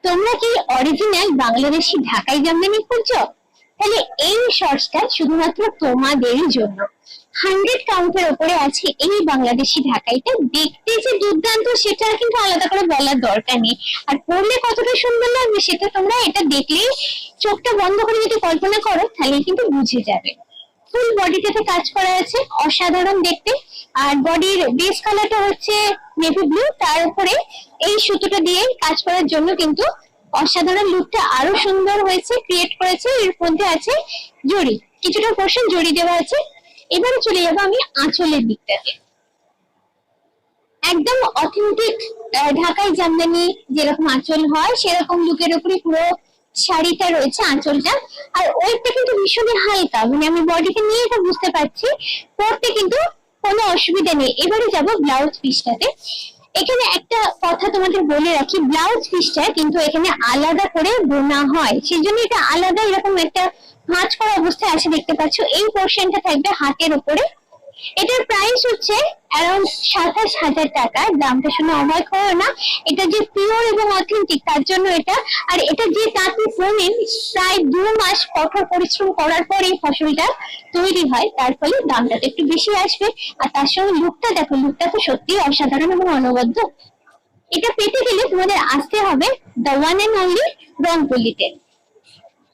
তোমরা কি অরিজিনাল বাংলাদেশি ঢাকাই জামদানি খুঁজছো? তাহলে এই শর্টসটা শুধুমাত্র তোমাদেরই জন্য। 100 কাউন্টের উপরে আছে এই বাংলাদেশি ঢাকাইটা, দেখতে যে দুর্দান্ত সেটা কিন্তু আলাদা করে বলার দরকার নেই, আর পরলে কতটা সুন্দর লাগবে সেটা তোমরা এটা দেখলেই চোখটা বন্ধ করে যদি কল্পনা করো তাহলে কিন্তু বুঝে যাবে। ফুল বডিটাতে কাজ করা আছে, অসাধারণ দেখতে। আর বডির বেস কালারটা হচ্ছে নেভি ব্লু, তার উপরে এই সুতোটা দিয়ে কাজ করার জন্য কিন্তু অসাধারণ লুকটা আরো সুন্দর হয়েছে, ক্রিয়েট করেছে। এর মধ্যে আছে জড়ি, কিছুটা পোর্শন জড়ি দেওয়া আছে। এবারে চলে যাবো আমি আঁচলের দিকটাতে। একদম অথেন্টিক ঢাকাই জামদানি যেরকম আঁচল হয় সেরকম লুকের উপরে পুরো শাড়িটা রয়েছে, আঁচলটা। আর ওয়েটটা কিন্তু ভীষণই হালকা, মানে আমি বডিকে নিয়ে এটা বুঝতে পারছি, পরতে কিন্তু কোনো অসুবিধা নেই। এবারে যাব ব্লাউজ পিসটাতে। এখানে একটা কথা তোমাদের বলে রাখি, ব্লাউজ পিসটা কিন্তু এখানে আলাদা করে বোনা হয়, সেই জন্য এটা আলাদা এরকম একটা ভাঁজ করা অবস্থায় আসে, দেখতে পাচ্ছ। এই পোর্শনটা থাকবে হাতের উপরে। এটার প্রাইস হচ্ছে অ্যারাউন্ড 27,000 টাকা। দামটা শুনে অবাক হয় না, এটা যে পিওর এবং অথেন্টিক তার জন্য এটা। আর এটা যে তাঁতি বোনেন প্রায় 2 মাস কঠোর পরিশ্রম করার পর এই ফসলটা তৈরি হয়, তার ফলে দামটা তো একটু বেশি আসবে। আর তার সঙ্গে লুকটা দেখো, লুকটা তো সত্যি অসাধারণ এবং অনবদ্য। এটা পেতে গেলে তোমাদের আসতে হবে দ্য ওয়ান এন্ড অনলি রংপুলিতে।